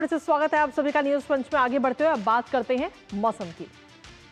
फिर से स्वागत है आप सभी का न्यूज पंच में। आगे बढ़ते हुए अब बात करते हैं मौसम की,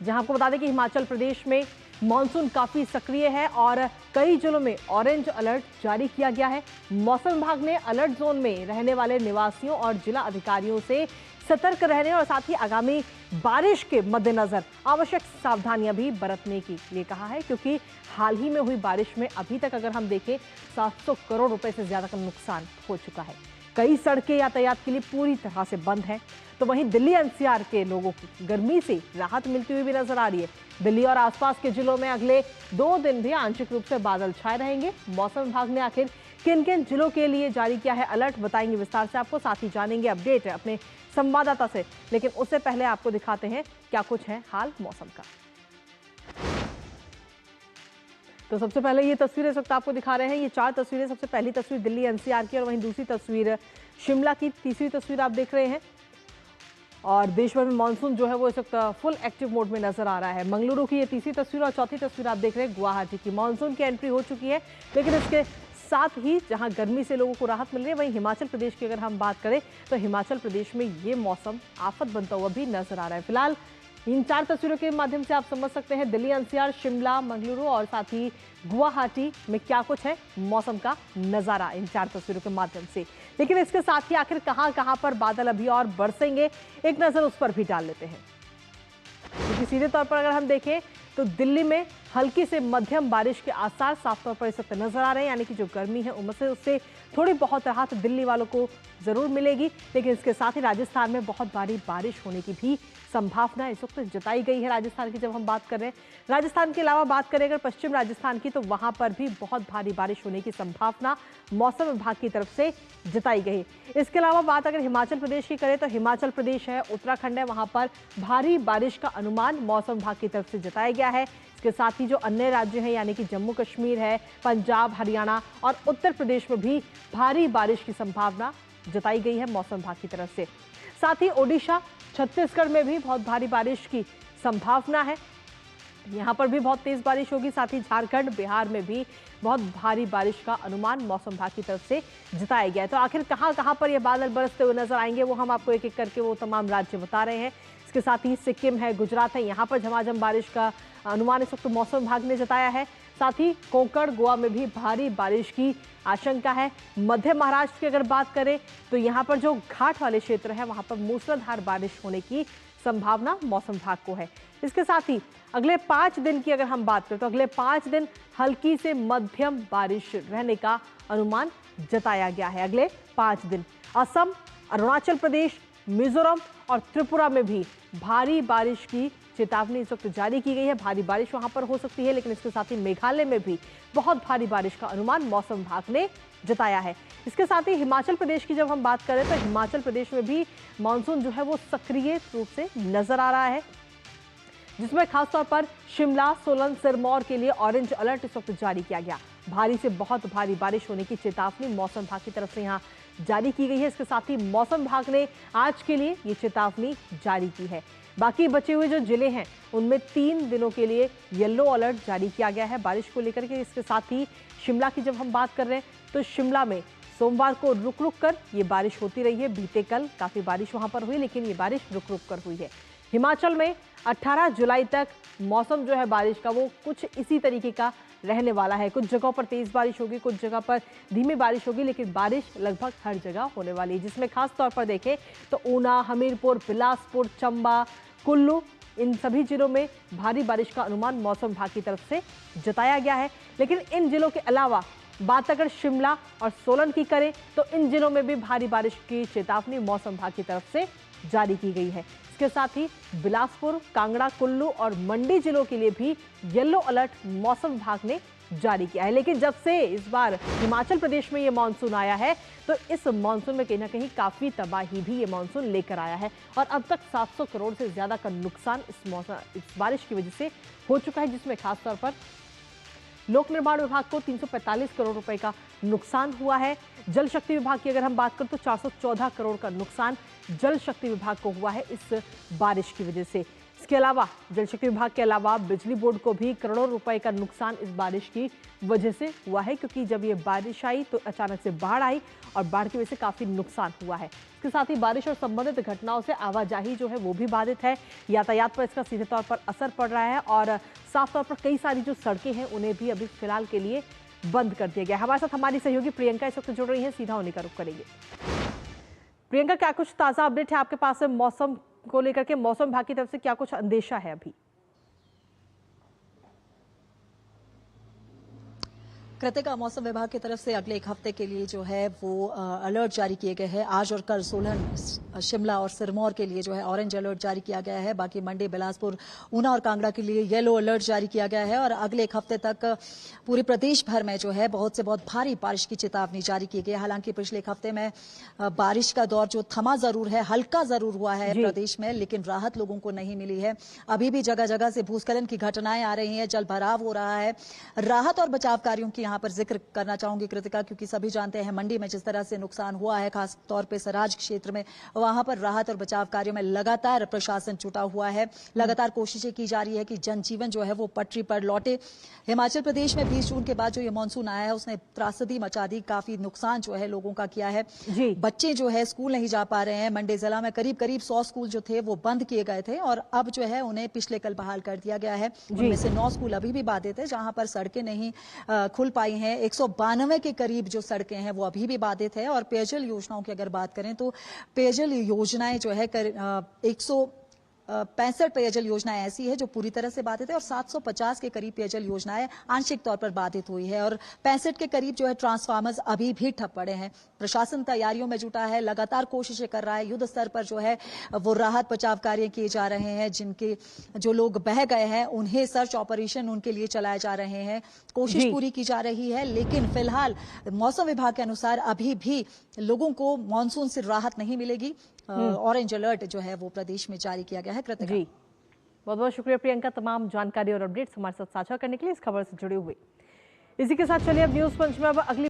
जहां आपको बता दें कि हिमाचल प्रदेश में मानसून काफी सक्रिय है और कई जिलों में ऑरेंज अलर्ट जारी किया गया है। मौसम विभाग ने अलर्ट जोन में रहने वाले निवासियों और जिला अधिकारियों से सतर्क रहने और साथ ही आगामी बारिश के मद्देनजर आवश्यक सावधानियां भी बरतने के लिए कहा है, क्योंकि हाल ही में हुई बारिश में अभी तक अगर हम देखें 700 करोड़ रुपए से ज्यादा का नुकसान हो चुका है। कई सड़कें यातायात के लिए पूरी तरह से बंद हैं। तो वहीं दिल्ली एनसीआर के लोगों को गर्मी से राहत मिलती हुई भी नजर आ रही है। दिल्ली और आसपास के जिलों में अगले 2 दिन भी आंशिक रूप से बादल छाए रहेंगे। मौसम विभाग ने आखिर किन किन जिलों के लिए जारी किया है अलर्ट, बताएंगे विस्तार से आपको, साथ ही जानेंगे अपडेट अपने संवाददाता से। लेकिन उससे पहले आपको दिखाते हैं क्या कुछ है हाल मौसम का। तो सबसे पहले ये तस्वीरें इस वक्त आपको दिखा रहे हैं, ये 4 तस्वीरें। सबसे पहली तस्वीर दिल्ली एनसीआर की और वहीं दूसरी तस्वीर शिमला की, तीसरी तस्वीर आप देख रहे हैं। और देश भर में मानसून जो है वो इस वक्त फुल एक्टिव मोड में नजर आ रहा है। मंगलुरु की ये तीसरी तस्वीर और चौथी तस्वीर आप देख रहे हैं गुवाहाटी की। मानसून की एंट्री हो चुकी है, लेकिन इसके साथ ही जहां गर्मी से लोगों को राहत मिल रही है, वहीं हिमाचल प्रदेश की अगर हम बात करें तो हिमाचल प्रदेश में ये मौसम आफत बनता हुआ भी नजर आ रहा है। फिलहाल इन 4 तस्वीरों के माध्यम से आप समझ सकते हैं दिल्ली एनसीआर, शिमला, मंगलुरु और साथ ही गुवाहाटी में क्या कुछ है मौसम का नजारा इन 4 तस्वीरों के माध्यम से। लेकिन इसके साथ ही आखिर कहां पर बादल अभी और बरसेंगे, एक नजर उस पर भी डाल लेते हैं। क्योंकि सीधे तौर पर अगर हम देखें तो दिल्ली में हल्की से मध्यम बारिश के आसार साफ तौर पर इस वक्त नजर आ रहे हैं, यानी कि जो गर्मी है उमस है उससे थोड़ी बहुत राहत दिल्ली वालों को जरूर मिलेगी। लेकिन इसके साथ ही राजस्थान में बहुत भारी बारिश होने की भी संभावना इस वक्त जताई गई है। राजस्थान की जब हम बात कर रहे हैं, राजस्थान के अलावा बात करें अगर पश्चिम राजस्थान की, तो वहां पर भी बहुत भारी बारिश होने की संभावना मौसम विभाग की तरफ से जताई गई है। इसके अलावा बात अगर हिमाचल प्रदेश की करें तो हिमाचल प्रदेश है, उत्तराखंड है, वहां पर भारी बारिश का अनुमान मौसम विभाग की तरफ से जताया गया है। इसके साथ ही जो अन्य राज्य हैं यानी कि जम्मू कश्मीर है, पंजाब, हरियाणा और उत्तर प्रदेश में भी भारी बारिश की संभावना जताई गई है मौसम विभाग की तरफ से। साथ ही ओडिशा, छत्तीसगढ़ में भी बहुत भारी बारिश की संभावना है, यहाँ पर भी बहुत तेज बारिश होगी। साथ ही झारखंड, बिहार में भी बहुत भारी बारिश का अनुमान मौसम विभाग की तरफ से जताया गया है। तो आखिर कहां पर ये बादल बरसते हुए नजर आएंगे वो हम आपको एक एक करके वो तमाम राज्य बता रहे हैं। इसके साथ ही सिक्किम है, गुजरात है, यहाँ पर झमाझम बारिश का अनुमान इस वक्त मौसम विभाग ने जताया है। साथ ही कोंकण, गोवा में भी भारी बारिश की आशंका है। मध्य महाराष्ट्र की अगर बात करें तो यहाँ पर जो घाट वाले क्षेत्र है वहां पर मूसलाधार बारिश होने की संभावना मौसम विभाग को है। इसके साथ ही अगले 5 दिन की अगर हम बात करें तो अगले 5 दिन हल्की से मध्यम बारिश रहने का अनुमान जताया गया है। अगले 5 दिन असम, अरुणाचल प्रदेश, मिजोरम और त्रिपुरा में भी भारी बारिश की चेतावनी इस वक्त जारी की गई है। भारी बारिश वहां पर हो सकती है, लेकिन इसके साथ ही मेघालय में भी बहुत भारी बारिश का अनुमान मौसम विभाग ने जताया है। इसके साथ ही हिमाचल प्रदेश की जब हम बात करें तो हिमाचल प्रदेश में भी मानसून जो है वो सक्रिय रूप से नजर आ रहा है, जिसमें खासतौर पर शिमला, सोलन, सिरमौर के लिए ऑरेंज अलर्ट इस वक्त जारी किया गया। भारी से बहुत भारी बारिश होने की चेतावनी मौसम विभाग की तरफ से यहाँ जारी की गई है। इसके साथ ही मौसम विभाग ने आज के लिए ये चेतावनी जारी की है। बाकी बचे हुए जो जिले हैं उनमें 3 दिनों के लिए येलो अलर्ट जारी किया गया है बारिश को लेकर के। इसके साथ ही शिमला की जब हम बात कर रहे हैं तो शिमला में सोमवार को रुक रुक कर ये बारिश होती रही है। बीते कल काफ़ी बारिश वहाँ पर हुई, लेकिन ये बारिश रुक रुक कर हुई है। हिमाचल में 18 जुलाई तक मौसम जो है बारिश का वो कुछ इसी तरीके का रहने वाला है। कुछ जगहों पर तेज बारिश होगी, कुछ जगह पर धीमी बारिश होगी, लेकिन बारिश लगभग हर जगह होने वाली है, जिसमें खास तौर पर देखें तो ऊना, हमीरपुर, बिलासपुर, चंबा, कुल्लू, इन सभी जिलों में भारी बारिश का अनुमान मौसम विभाग की तरफ से जताया गया है। लेकिन इन जिलों के अलावा बात अगर शिमला और सोलन की करें तो इन जिलों में भी भारी बारिश की चेतावनी मौसम विभाग की तरफ से जारी की गई है। इसके साथ ही बिलासपुर, कांगड़ा, कुल्लू और मंडी जिलों के लिए भी येलो अलर्ट मौसम विभाग ने जारी किया है। लेकिन जब से इस बार हिमाचल प्रदेश में ये मानसून आया है तो इस मानसून में कहीं ना कहीं काफी तबाही भी ये मानसून लेकर आया है और अब तक 700 करोड़ से ज्यादा का नुकसान इस बारिश की वजह से हो चुका है, जिसमें खासतौर पर लोक निर्माण विभाग को 345 करोड़ रुपए का नुकसान हुआ है। जल शक्ति विभाग की अगर हम बात करें तो 414 करोड़ का नुकसान जल शक्ति विभाग को हुआ है इस बारिश की वजह से। इसके अलावा जल शक्ति विभाग के अलावा बिजली बोर्ड को भी करोड़ों रुपए का नुकसान इस बारिश की वजह से हुआ है, क्योंकि जब ये बारिश आई तो अचानक से बाढ़ आई और बाढ़ की वजह से काफी नुकसान हुआ है। इसके साथ ही बारिश और संबंधित घटनाओं से आवाजाही जो है वो भी बाधित है। यातायात पर इसका सीधे तौर पर असर पड़ रहा है और साफ तौर पर कई सारी जो सड़कें हैं उन्हें भी अभी फिलहाल के लिए बंद कर दिया गया। हमारे साथ हमारी सहयोगी प्रियंका इस वक्त जुड़ रही है, सीधा उन्हीं का रुख करेंगे। प्रियंका, क्या कुछ ताजा अपडेट है आपके पास मौसम को लेकर के? मौसम विभाग की तरफ से क्या कुछ अंदेशा है अभी? कृतिका, मौसम विभाग की तरफ से अगले एक हफ्ते के लिए जो है वो अलर्ट जारी किए गए हैं। आज और कल सोलन, शिमला और सिरमौर के लिए जो है ऑरेंज अलर्ट जारी किया गया है। बाकी मंडी, बिलासपुर, ऊना और कांगड़ा के लिए येलो अलर्ट जारी किया गया है और अगले एक हफ्ते तक पूरे प्रदेश भर में जो है बहुत से बहुत भारी बारिश की चेतावनी जारी की गई है। हालांकि पिछले एक हफ्ते में बारिश का दौर जो थमा जरूर है, हल्का जरूर हुआ है प्रदेश में, लेकिन राहत लोगों को नहीं मिली है। अभी भी जगह जगह से भूस्खलन की घटनाएं आ रही हैं, जल भराव हो रहा है। राहत और बचाव कार्यों की यहाँ पर जिक्र करना चाहूंगी कृतिका, क्योंकि सभी जानते हैं मंडी में जिस तरह से नुकसान हुआ है, खास तौर पे सराज क्षेत्र में, वहां पर राहत और बचाव कार्यों में लगातार प्रशासन जुटा हुआ है। लगातार कोशिशें की जा रही है कि जनजीवन जो है वो पटरी पर लौटे। हिमाचल प्रदेश में 20 जून के बाद जो ये मानसून आया है उसने त्रासदी मचा दी, काफी नुकसान जो है लोगों का किया है। बच्चे जो है स्कूल नहीं जा पा रहे हैं। मंडी जिला में करीब करीब 100 स्कूल जो थे वो बंद किए गए थे और अब जो है उन्हें पिछले कल बहाल कर दिया गया है। उनमें से 9 स्कूल अभी भी बाधित है, जहां पर सड़कें नहीं खुल पाई हैं। 192 के करीब जो सड़कें हैं वो अभी भी बाधित है। और पेयजल योजनाओं की अगर बात करें तो पेयजल योजनाएं जो है 165 पेयजल योजनाएं ऐसी है जो पूरी तरह से बाधित है और 750 के करीब पेयजल योजनाएं आंशिक तौर पर बाधित हुई है और 65 के करीब जो है ट्रांसफार्मर्स अभी भी ठप पड़े हैं। प्रशासन तैयारियों में जुटा है, लगातार कोशिशें कर रहा है। युद्ध स्तर पर जो है वो राहत बचाव कार्य किए जा रहे हैं। जिनके जो लोग बह गए हैं उन्हें सर्च ऑपरेशन उनके लिए चलाए जा रहे हैं। कोशिश पूरी की जा रही है, लेकिन फिलहाल मौसम विभाग के अनुसार अभी भी लोगों को मानसून से राहत नहीं मिलेगी। ऑरेंज अलर्ट जो है वो प्रदेश में जारी किया गया है। कृतिका, बहुत बहुत शुक्रिया प्रियंका, तमाम जानकारी और अपडेट्स हमारे साथ साझा करने के लिए, इस खबर से जुड़े हुए। इसी के साथ चलिए अब न्यूज पंच में अब अगली